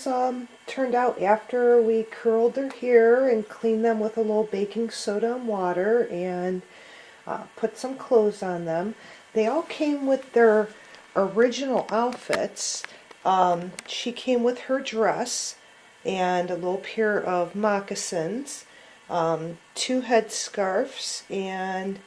girls turned out after we curled their hair and cleaned them with a little baking soda and water and put some clothes on them. They all came with their original outfits. She came with her dress and a little pair of moccasins, two headscarves, and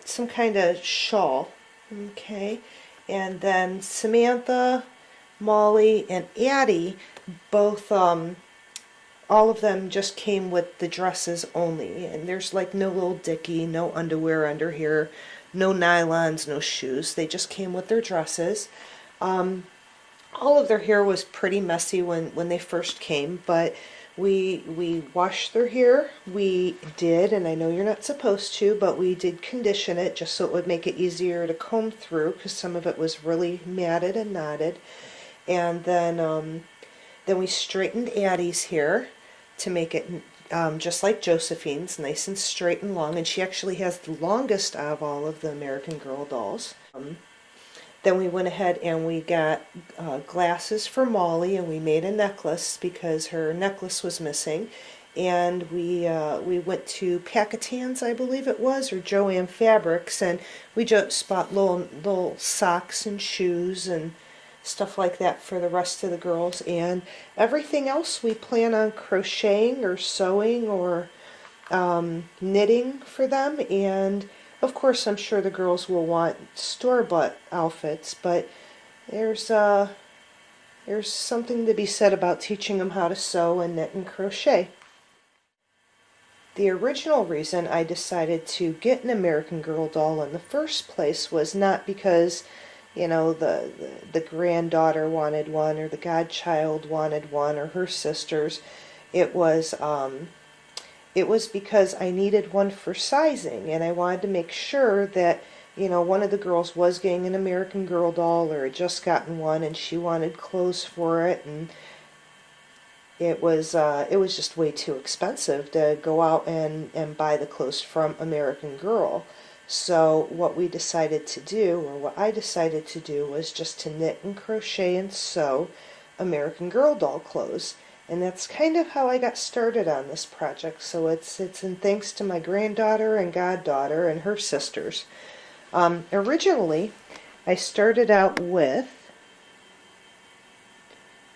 some kind of shawl. Okay, and then Samantha, Molly, and Addie both, all of them just came with the dresses only, and there's like no little dicky, no underwear under here, no nylons, no shoes. They just came with their dresses. All of their hair was pretty messy when they first came, but we washed their hair. We did, and I know you're not supposed to, but we did condition it just so it would make it easier to comb through because some of it was really matted and knotted. And then we straightened Addie's hair to make it just like Josephine's, nice and straight and long, and she actually has the longest of all of the American Girl dolls. Then we went ahead and we got glasses for Molly, and we made a necklace because her necklace was missing. And we went to Packatans, I believe it was, or Joann Fabrics, and we just bought little socks and shoes and stuff like that for the rest of the girls. And everything else we plan on crocheting or sewing or knitting for them. And of course, I'm sure the girls will want store-bought outfits, but there's something to be said about teaching them how to sew and knit and crochet. The original reason I decided to get an American Girl doll in the first place was not because, you know, the granddaughter wanted one or the godchild wanted one or her sisters. It was because I needed one for sizing, and I wanted to make sure that, you know, one of the girls was getting an American Girl doll or had just gotten one and she wanted clothes for it, and it was just way too expensive to go out and buy the clothes from American Girl. So what we decided to do, or what I decided to do, was just to knit and crochet and sew American Girl doll clothes. And that's kind of how I got started on this project. So it's in thanks to my granddaughter and goddaughter and her sisters. Originally, I started out with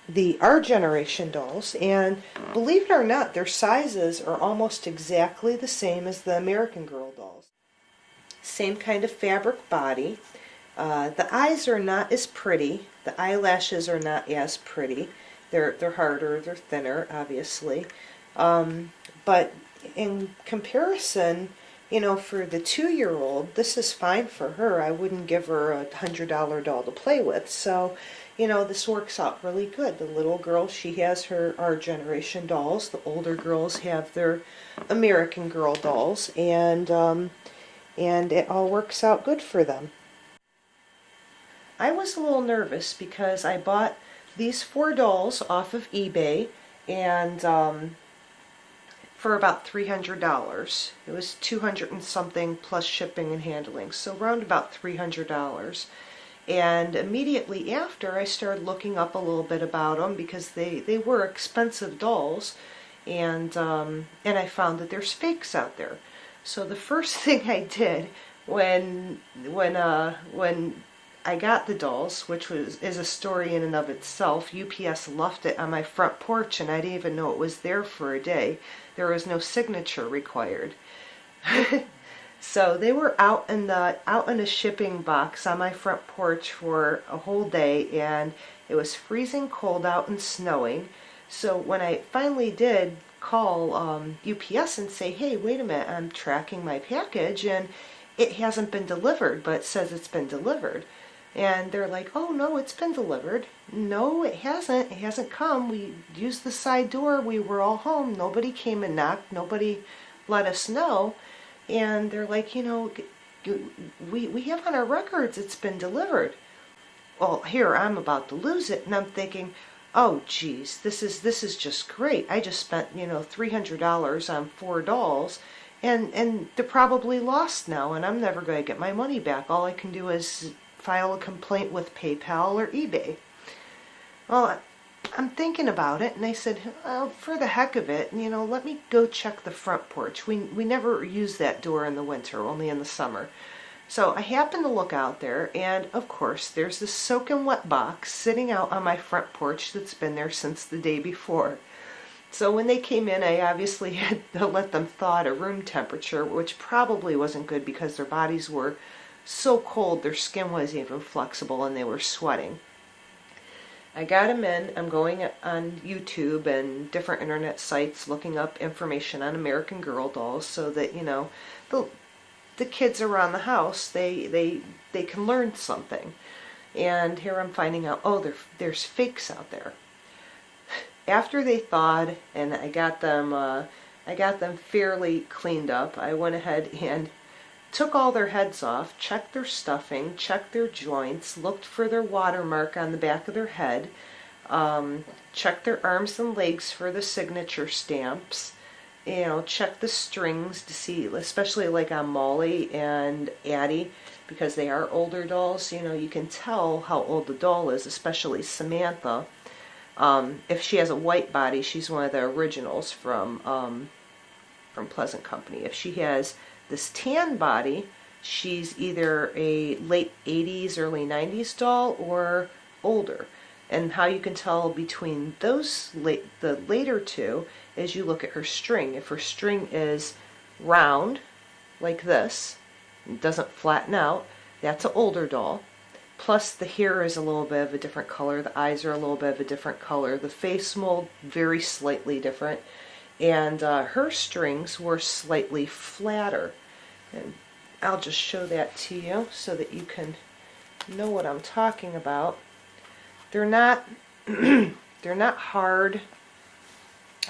the Our Generation dolls, and believe it or not, their sizes are almost exactly the same as the American Girl dolls. Same kind of fabric body. The eyes are not as pretty. The eyelashes are not as pretty. They're harder, they're thinner, obviously. But in comparison, you know, for the 2-year-old, this is fine for her. I wouldn't give her a $100 doll to play with. So, you know, this works out really good. The little girl, she has her Our Generation dolls. The older girls have their American Girl dolls, and it all works out good for them. I was a little nervous because I bought these 4 dolls off of eBay, and for about $300. It was $200 and something plus shipping and handling, so around about $300. And immediately after, I started looking up a little bit about them because they were expensive dolls, and I found that there's fakes out there. So the first thing I did when I got the dolls, which is a story in and of itself. UPS left it on my front porch, and I didn't even know it was there for a day. There was no signature required. So they were out in a shipping box on my front porch for a whole day, and it was freezing cold out and snowing. So when I finally did call UPS and say, hey, wait a minute, I'm tracking my package and it hasn't been delivered, but it says it's been delivered. And they're like, oh no, it's been delivered. No, it hasn't. It hasn't come. We used the side door. We were all home. Nobody came and knocked. Nobody let us know. And they're like, you know, we have on our records it's been delivered. Well, here, I'm about to lose it. And I'm thinking, oh geez, this is just great. I just spent, you know, $300 on 4 dolls. And they're probably lost now, and I'm never going to get my money back. All I can do is file a complaint with PayPal or eBay. Well, I'm thinking about it, and I said, oh, for the heck of it, you know, let me go check the front porch. We never use that door in the winter, only in the summer. So I happened to look out there, and of course there's this soaking wet box sitting out on my front porch that's been there since the day before. So when they came in, I obviously had to let them thaw at room temperature, which probably wasn't good because their bodies were so cold, their skin wasn't even flexible, and they were sweating. I got them in. I'm going on YouTube and different internet sites looking up information on American Girl dolls so that, you know, the kids around the house, they can learn something. And here I'm finding out, oh, there's fakes out there. After they thawed and I got them fairly cleaned up, I went ahead and took all their heads off, checked their stuffing, checked their joints, looked for their watermark on the back of their head, checked their arms and legs for the signature stamps, you know, checked the strings to see, especially like on Molly and Addie, because they are older dolls, you know, you can tell how old the doll is, especially Samantha. If she has a white body, she's one of the originals from Pleasant Company. If she has this tan body, she's either a late 80s, early 90s doll or older. And how you can tell between those the later two is you look at her string. If her string is round, like this, it doesn't flatten out, that's an older doll. Plus the hair is a little bit of a different color, the eyes are a little bit of a different color, the face mold very slightly different, and her strings were slightly flatter. And I'll just show that to you so that you can know what I'm talking about. They're not they're not hard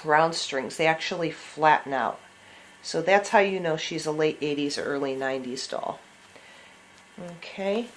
round strings. They actually flatten out. So that's how you know she's a late 80s or early 90s doll. Okay.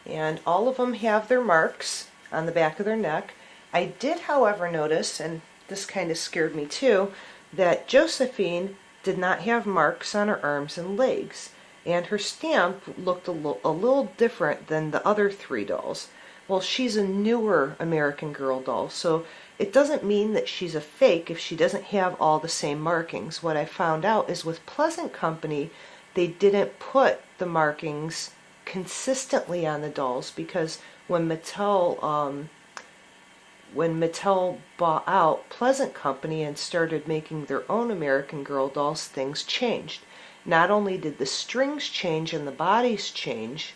And all of them have their marks on the back of their neck. I did, however, notice, and this kind of scared me too, that Josephine did not have marks on her arms and legs, and her stamp looked a little different than the other three dolls. Well, she's a newer American Girl doll, so it doesn't mean that she's a fake if she doesn't have all the same markings. What I found out is with Pleasant Company, they didn't put the markings consistently on the dolls because when Mattel bought out Pleasant Company and started making their own American Girl dolls, things changed. Not only did the strings change and the bodies change,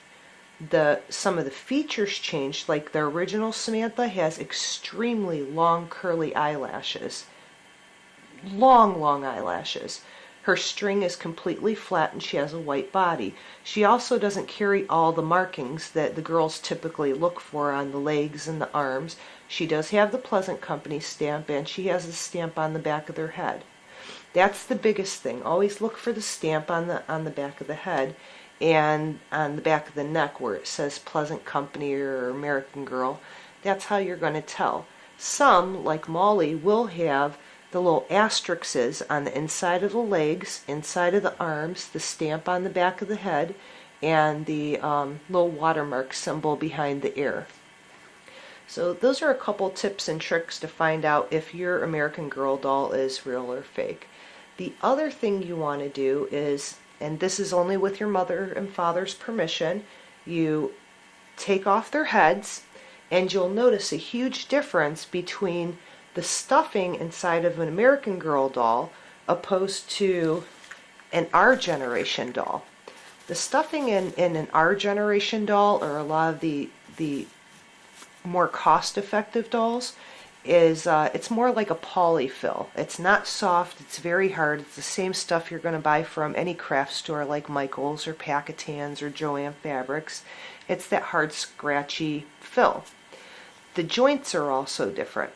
some of the features changed, like the original Samantha has extremely long curly eyelashes. Long eyelashes. Her string is completely flat and she has a white body. She also doesn't carry all the markings that the girls typically look for on the legs and the arms. She does have the Pleasant Company stamp and she has a stamp on the back of their head. That's the biggest thing. Always look for the stamp on the back of the head and on the back of the neck where it says Pleasant Company or American Girl. That's how you're going to tell. Some, like Molly, will have the little asterisks on the inside of the legs, inside of the arms, the stamp on the back of the head, and the little watermark symbol behind the ear. So those are a couple tips and tricks to find out if your American Girl doll is real or fake. The other thing you want to do is, and this is only with your mother and father's permission, you take off their heads and you'll notice a huge difference between the stuffing inside of an American Girl doll opposed to an Our Generation doll. The stuffing in an Our Generation doll, or a lot of the more cost-effective dolls, is it's more like a polyfill. It's not soft, it's very hard. It's the same stuff you're going to buy from any craft store like Michael's or Packatans or Joann Fabrics. It's that hard, scratchy fill. The joints are also different.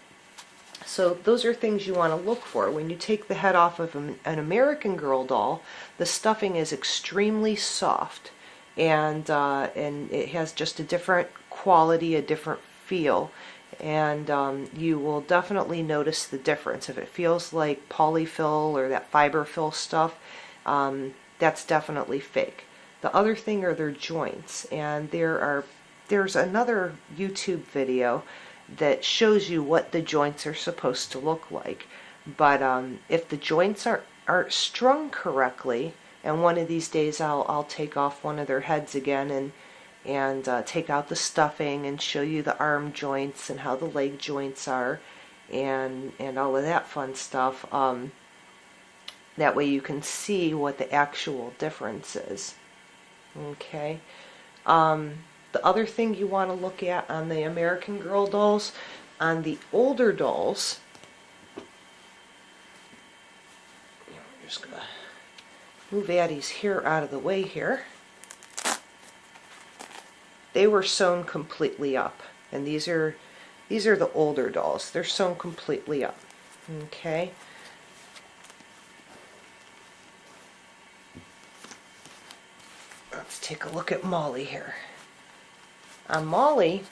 So those are things you want to look for. When you take the head off of an American Girl doll, the stuffing is extremely soft, and it has just a different quality, a different feel, and you will definitely notice the difference. If it feels like polyfill or that fiber fill stuff, that's definitely fake. The other thing are their joints, and there are there's another YouTube video that shows you what the joints are supposed to look like. But if the joints aren't strung correctly, and one of these days I'll take off one of their heads again and take out the stuffing and show you the arm joints and how the leg joints are and all of that fun stuff. That way you can see what the actual difference is. Okay. The other thing you want to look at on the American Girl dolls, on the older dolls, I'm just going to move Addie's hair out of the way here. They were sewn completely up, and these are the older dolls. They're sewn completely up. Okay. Let's take a look at Molly here. On Molly,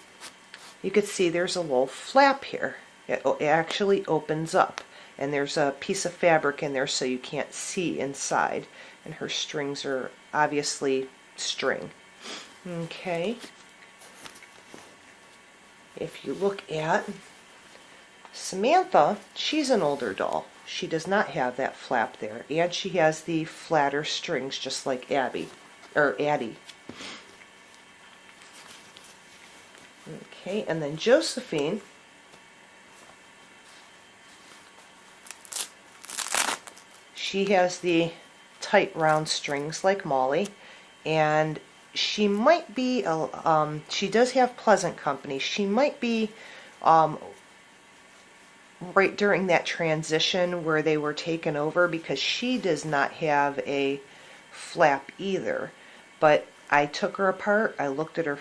you can see there's a little flap here. It actually opens up, and there's a piece of fabric in there so you can't see inside, and her strings are obviously string. Okay. If you look at Samantha, she's an older doll. She does not have that flap there, and she has the flatter strings just like Addie. Okay, and then Josephine, she has the tight round strings like Molly, and she might be, she does have Pleasant Company. She might be right during that transition where they were taken over, because she does not have a flap either. But I took her apart, I looked at her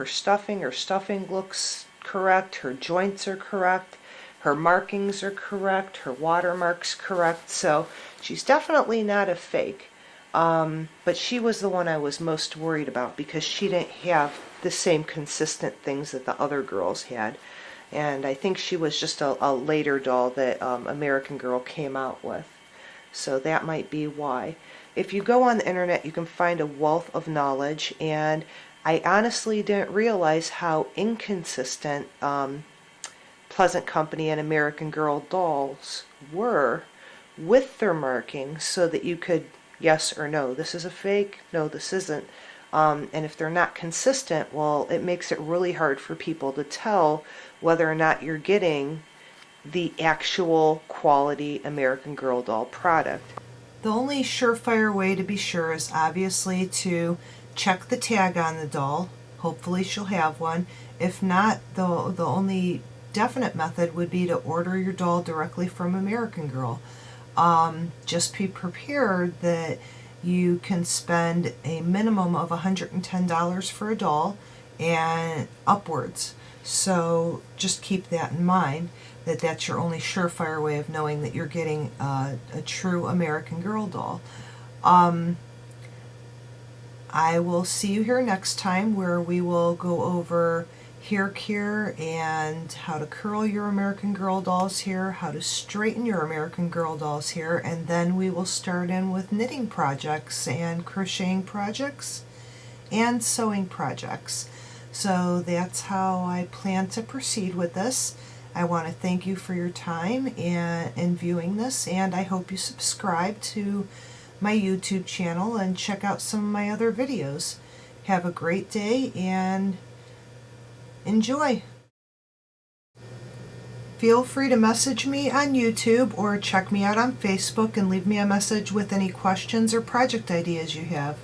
stuffing. Her stuffing looks correct, her joints are correct, her markings are correct, her watermark's correct, so she's definitely not a fake. But she was the one I was most worried about, because she didn't have the same consistent things that the other girls had. And I think she was just a later doll that American Girl came out with. So that might be why. If you go on the internet, you can find a wealth of knowledge, and I honestly didn't realize how inconsistent Pleasant Company and American Girl dolls were with their markings, so that you could yes or no, this is a fake, no this isn't. And if they're not consistent, well, it makes it really hard for people to tell whether or not you're getting the actual quality American Girl doll product. The only surefire way to be sure is obviously to check the tag on the doll. Hopefully she'll have one. If not, the only definite method would be to order your doll directly from American Girl. Just be prepared that you can spend a minimum of $110 for a doll and upwards. So just keep that in mind, that that's your only surefire way of knowing that you're getting a true American Girl doll. I will see you here next time, where we will go over hair care and how to curl your American Girl doll's hair, how to straighten your American Girl doll's hair, and then we will start in with knitting projects and crocheting projects and sewing projects. So that's how I plan to proceed with this. I want to thank you for your time in viewing this, and I hope you subscribe to my YouTube channel and check out some of my other videos. Have a great day and enjoy! Feel free to message me on YouTube or check me out on Facebook and leave me a message with any questions or project ideas you have.